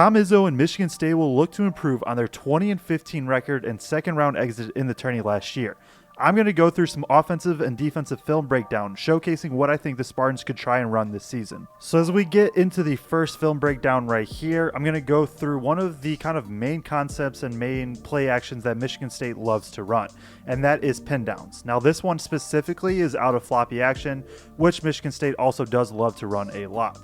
Tom Izzo and Michigan State will look to improve on their 20-15 record and second round exit in the tourney last year. I'm going to go through some offensive and defensive film breakdown, showcasing what I think the Spartans could try and run this season. So as we get into the first film breakdown right here, I'm going to go through one of the kind of main concepts and main play actions that Michigan State loves to run, and that is pin downs. Now this one specifically is out of floppy action, which Michigan State also does love to run a lot.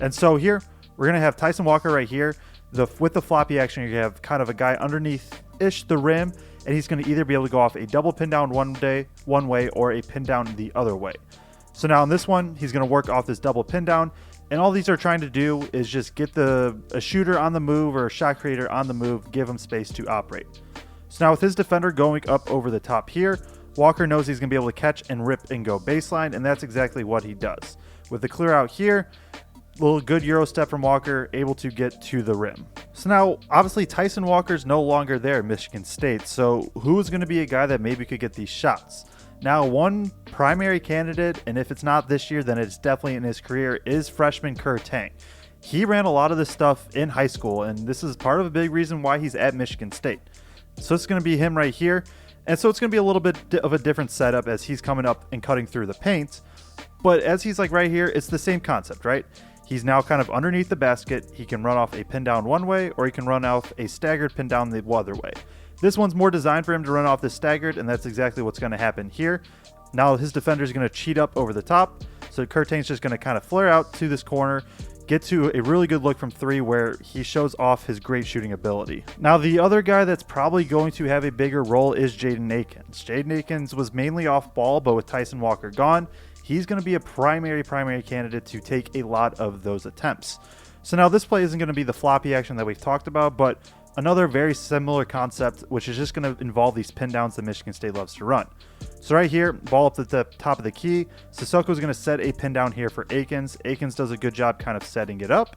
And so here, we're going to have Tyson Walker right here. With the floppy action, you have kind of a guy underneath-ish the rim, and he's going to either be able to go off a double pin down one way or a pin down the other way. So now in this one, he's going to work off this double pin down, and all these are trying to do is just get a shooter on the move or a shot creator on the move, give him space to operate. So now with his defender going up over the top here, Walker knows he's going to be able to catch and rip and go baseline, and that's exactly what he does. With the clear out here, little good Euro step from Walker, able to get to the rim. So now, obviously, Tyson Walker's no longer there at Michigan State, so who is going to be a guy that maybe could get these shots? Now, one primary candidate, and if it's not this year, then it's definitely in his career, is freshman Kerr Tang. He ran a lot of this stuff in high school, and this is part of a big reason why he's at Michigan State. So it's going to be him right here, and so it's going to be a little bit of a different setup as he's coming up and cutting through the paint, but as he's like right here, it's the same concept, right? He's now kind of underneath the basket. He can run off a pin down one way, or he can run off a staggered pin down the other way. This one's more designed for him to run off the staggered, and that's exactly what's going to happen here. Now his defender is going to cheat up over the top, so Kerr Tang's just going to kind of flare out to this corner, get to a really good look from three where he shows off his great shooting ability. Now the other guy that's probably going to have a bigger role is Jaden Akins. Jaden Akins was mainly off ball, but with Tyson Walker gone, he's going to be a primary candidate to take a lot of those attempts. So now this play isn't going to be the floppy action that we've talked about, but another very similar concept, which is just going to involve these pin downs that Michigan State loves to run. So right here, ball up at the top of the key. Sissoko's going to set a pin down here for Akins. Akins does a good job kind of setting it up.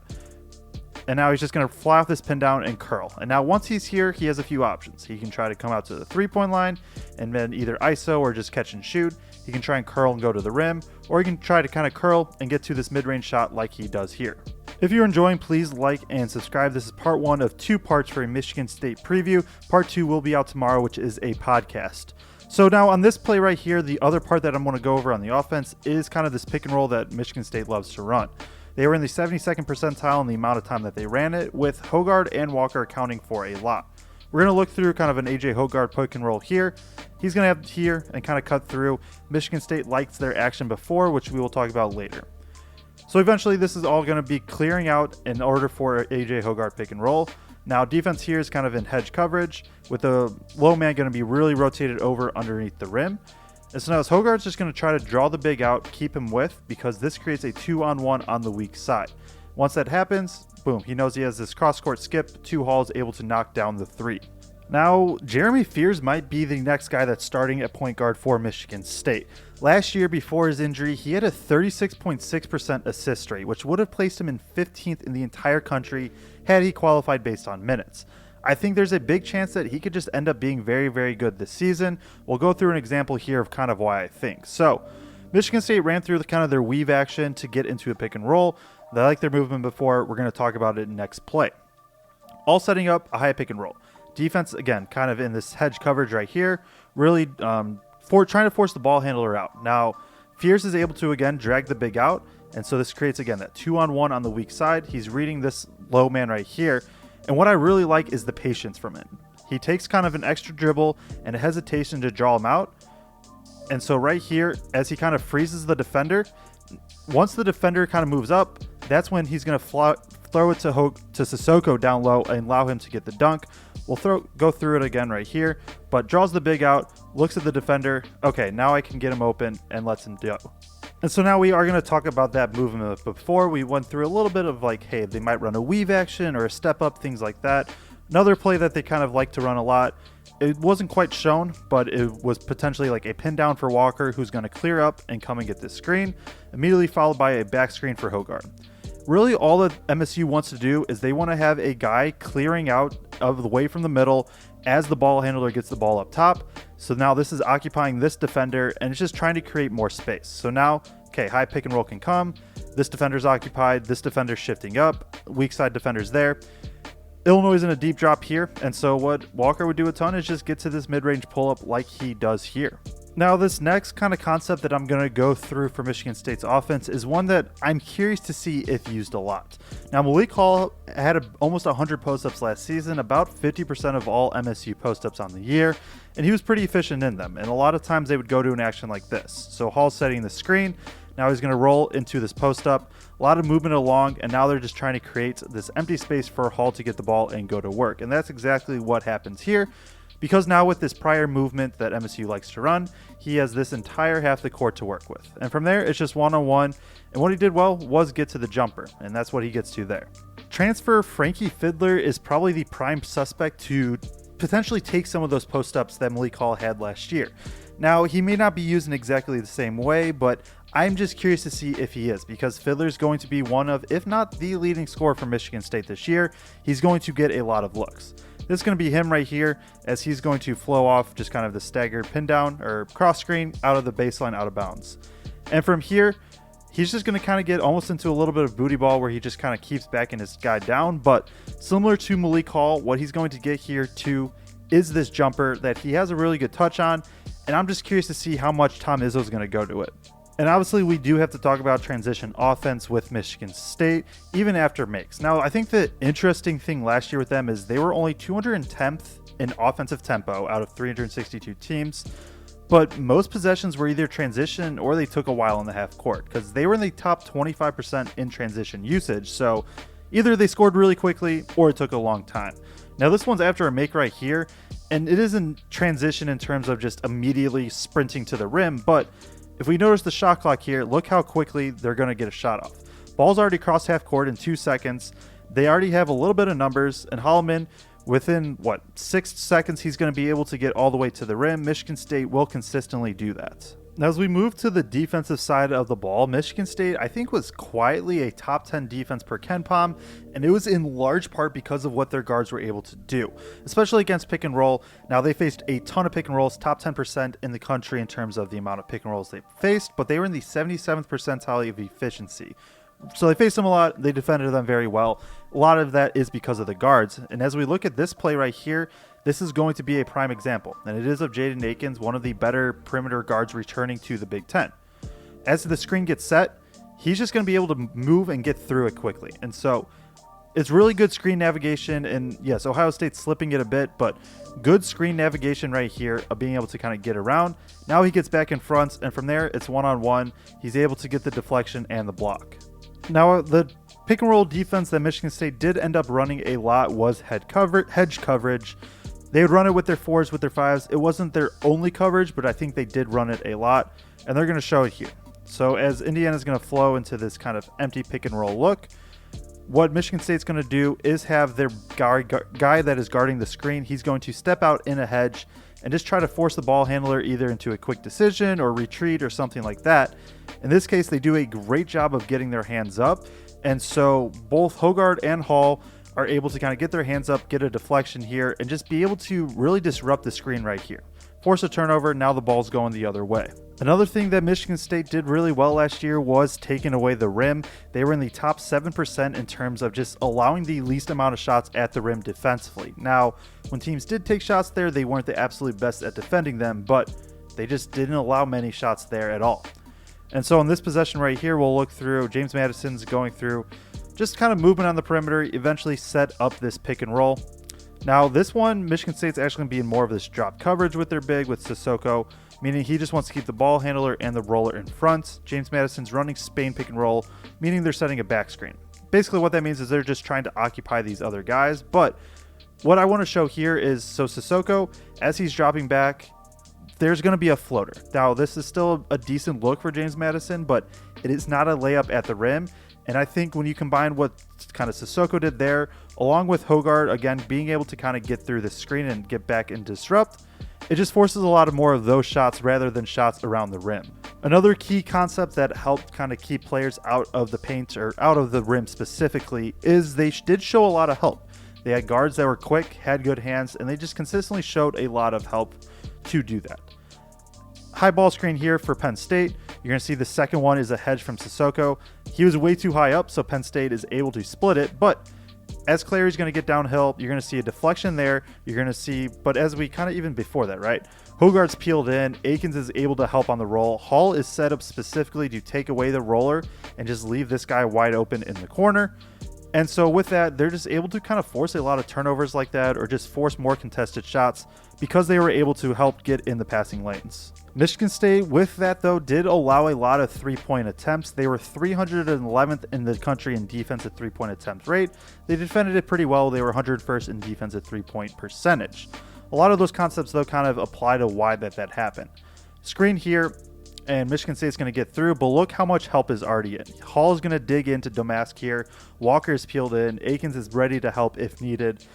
And now he's just going to fly off this pin down and curl. And now once he's here, he has a few options. He can try to come out to the three-point line and then either ISO or just catch and shoot. He can try and curl and go to the rim, or he can try to kind of curl and get to this mid-range shot like he does here. If you're enjoying, please like and subscribe. This is part 1 of 2 parts for a Michigan State preview. Part 2 will be out tomorrow, which is a podcast. So now on this play right here, the other part that I'm going to go over on the offense is kind of this pick and roll that Michigan State loves to run. They were in the 72nd percentile in the amount of time that they ran it, with Hoggard and Walker accounting for a lot. We're going to look through kind of an AJ Hoggard pick and roll here. He's going to have here and kind of cut through. Michigan State likes their action before, which we will talk about later. So eventually this is all going to be clearing out in order for AJ Hoggard pick and roll. Now defense here is kind of in hedge coverage, with the low man going to be really rotated over underneath the rim. And so now Hoggard's just going to try to draw the big out, keep him with, because this creates a 2-on-1 on the weak side. Once that happens, boom, he knows he has this cross-court skip, 2 hauls, able to knock down the 3. Now, Jeremy Fears might be the next guy that's starting at point guard for Michigan State. Last year, before his injury, he had a 36.6% assist rate, which would have placed him in 15th in the entire country had he qualified based on minutes. I think there's a big chance that he could just end up being very good this season. We'll go through an example here of kind of why I think. So, Michigan State ran through kind of their weave action to get into a pick and roll. They like their movement before. We're going to talk about it next play. All setting up a high pick and roll. Defense, again, kind of in this hedge coverage right here, really trying to force the ball handler out. Now, Fears is able to, again, drag the big out, and so this creates, again, that 2-on-1 on the weak side. He's reading this low man right here, and what I really like is the patience from him. He takes kind of an extra dribble and a hesitation to draw him out, and so right here, as he kind of freezes the defender, once the defender kind of moves up, that's when he's going to throw it to Sissoko down low and allow him to get the dunk. We'll go through it again right here, but draws the big out, looks at the defender. Okay, now I can get him open and lets him go. And so now we are going to talk about that movement. Before we went through a little bit of like, hey, they might run a weave action or a step up, things like that. Another play that they kind of like to run a lot, it wasn't quite shown, but it was potentially like a pin down for Walker, who's going to clear up and come and get this screen, immediately followed by a back screen for Hoggard. Really, all that MSU wants to do is they want to have a guy clearing out of the way from the middle as the ball handler gets the ball up top. So now this is occupying this defender, and it's just trying to create more space. So now okay, high pick and roll can come. This defender's occupied. This defender's shifting up. Weak side defender's there. Illinois is in a deep drop here. And so what Walker would do a ton is just get to this mid-range pull-up like he does here. Now, this next kind of concept that I'm going to go through for Michigan State's offense is one that I'm curious to see if used a lot. Now, Malik Hall had almost 100 post-ups last season, about 50% of all MSU post-ups on the year, and he was pretty efficient in them. And a lot of times they would go to an action like this. So Hall's setting the screen. Now he's going to roll into this post-up. A lot of movement along, and now they're just trying to create this empty space for Hall to get the ball and go to work. And that's exactly what happens here. Because now with this prior movement that MSU likes to run, he has this entire half the court to work with. And from there, it's just one-on-one. And what he did well was get to the jumper, and that's what he gets to there. Transfer Frankie Fiddler is probably the prime suspect to potentially take some of those post-ups that Malik Hall had last year. Now, he may not be used in exactly the same way, but I'm just curious to see if he is, because Fiddler is going to be one of, if not the leading scorer for Michigan State this year. He's going to get a lot of looks. This is going to be him right here, as he's going to flow off just kind of the staggered pin down or cross screen out of the baseline, out of bounds. And from here, he's just going to kind of get almost into a little bit of booty ball where he just kind of keeps backing his guy down. But similar to Malik Hall, what he's going to get here too is this jumper that he has a really good touch on. And I'm just curious to see how much Tom Izzo is going to go to it. And obviously, we do have to talk about transition offense with Michigan State, even after makes. Now, I think the interesting thing last year with them is they were only 210th in offensive tempo out of 362 teams. But most possessions were either transition or they took a while in the half court, because they were in the top 25% in transition usage. So either they scored really quickly or it took a long time. Now, this one's after a make right here, and it isn't transition in terms of just immediately sprinting to the rim, but if we notice the shot clock here, look how quickly they're going to get a shot off. Ball's already crossed half court in 2 seconds. They already have a little bit of numbers, and Holloman, within 6 seconds, he's going to be able to get all the way to the rim. Michigan State will consistently do that. Now, as we move to the defensive side of the ball, Michigan State, I think, was quietly a top 10 defense per KenPom, and it was in large part because of what their guards were able to do, especially against pick and roll. Now, they faced a ton of pick and rolls, top 10% in the country in terms of the amount of pick and rolls they faced, but they were in the 77th percentile of efficiency. So they faced them a lot. They defended them very well. A lot of that is because of the guards. And as we look at this play right here, this is going to be a prime example, and it is of Jaden Akins, one of the better perimeter guards returning to the Big Ten. As the screen gets set, he's just going to be able to move and get through it quickly. And so it's really good screen navigation. And yes, Ohio State's slipping it a bit, but good screen navigation right here of being able to kind of get around. Now he gets back in front, and from there, it's one-on-one. He's able to get the deflection and the block. Now, the pick and roll defense that Michigan State did end up running a lot was hedge coverage. They would run it with their 4s, with their 5s. It wasn't their only coverage, but I think they did run it a lot, and they're going to show it here. So as Indiana's going to flow into this kind of empty pick and roll look, what Michigan State's going to do is have their guy that is guarding the screen. He's going to step out in a hedge and just try to force the ball handler either into a quick decision or retreat or something like that. In this case, they do a great job of getting their hands up, and so both Hoggard and Hall are able to kind of get their hands up, get a deflection here, and just be able to really disrupt the screen right here. Force a turnover, now the ball's going the other way. Another thing that Michigan State did really well last year was taking away the rim. They were in the top 7% in terms of just allowing the least amount of shots at the rim defensively. Now, when teams did take shots there, they weren't the absolute best at defending them, but they just didn't allow many shots there at all. And so in this possession right here, we'll look through, James Madison's going through, just kind of movement on the perimeter, eventually set up this pick and roll. Now this one, Michigan State's actually going to be in more of this drop coverage with their big, with Sissoko, meaning he just wants to keep the ball handler and the roller in front. James Madison's running Spain pick and roll, meaning they're setting a back screen. Basically what that means is they're just trying to occupy these other guys. But what I want to show here is, so Sissoko, as he's dropping back, there's going to be a floater. Now this is still a decent look for James Madison, but it is not a layup at the rim. And I think when you combine what kind of Sissoko did there, along with Hoggard, again, being able to kind of get through the screen and get back and disrupt, it just forces a lot of more of those shots rather than shots around the rim. Another key concept that helped kind of keep players out of the paint, or out of the rim specifically, is they did show a lot of help. They had guards that were quick, had good hands, and they just consistently showed a lot of help to do that. High ball screen here for Penn State. You're going to see the second one is a hedge from Sissoko. He was way too high up, so Penn State is able to split it, but as Clary's going to get downhill, you're going to see a deflection there. You're going to see, but as we kind of even before that, right? Hoggard's peeled in. Akins is able to help on the roll. Hall is set up specifically to take away the roller and just leave this guy wide open in the corner. And so with that, they're just able to kind of force a lot of turnovers like that, or just force more contested shots because they were able to help get in the passing lanes. Michigan State, with that though, did allow a lot of three-point attempts. They were 311th in the country in defensive three-point attempt rate. They defended it pretty well. They were 101st in defensive three-point percentage. A lot of those concepts though kind of apply to why that happened. Screen here, and Michigan State's going to get through, but look how much help is already in. Hall is going to dig into Domask here. Walker is peeled in. Akins is ready to help if needed.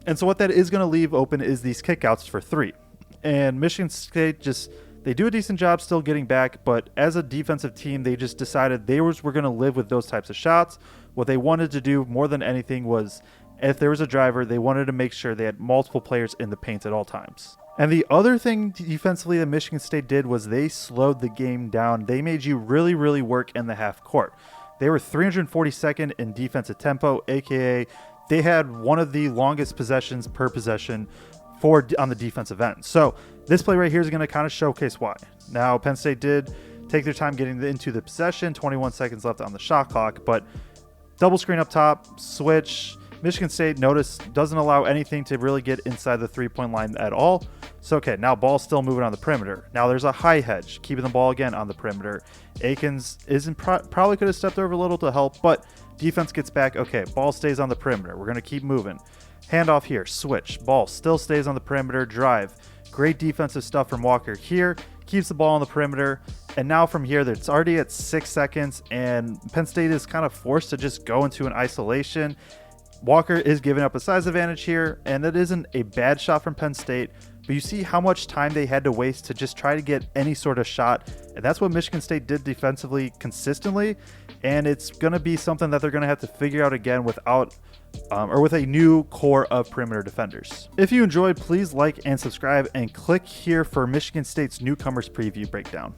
And so what that is going to leave open is these kickouts for three. And Michigan State they do a decent job still getting back, but as a defensive team, they just decided they were going to live with those types of shots. What they wanted to do more than anything was, if there was a driver, they wanted to make sure they had multiple players in the paint at all times. And the other thing defensively that Michigan State did was they slowed the game down. They made you really, really work in the half court. They were 342nd in defensive tempo, aka they had one of the longest possessions per possession on the defensive end. So this play right here is going to kind of showcase why. Now, Penn State did take their time getting into the possession, 21 seconds left on the shot clock, but double screen up top, switch. Michigan State, notice, doesn't allow anything to really get inside the three-point line at all. So, okay, now ball's still moving on the perimeter. Now there's a high hedge, keeping the ball again on the perimeter. Akins probably could have stepped over a little to help, but defense gets back. Okay, ball stays on the perimeter. We're going to keep moving. Handoff here, switch. Ball still stays on the perimeter, drive. Great defensive stuff from Walker here. Keeps the ball on the perimeter. And now from here, it's already at 6 seconds, and Penn State is kind of forced to just go into an isolation. Walker is giving up a size advantage here, and that isn't a bad shot from Penn State, but you see how much time they had to waste to just try to get any sort of shot, and that's what Michigan State did defensively consistently, and it's going to be something that they're going to have to figure out again with a new core of perimeter defenders. If you enjoyed, please like and subscribe, and click here for Michigan State's newcomers preview breakdown.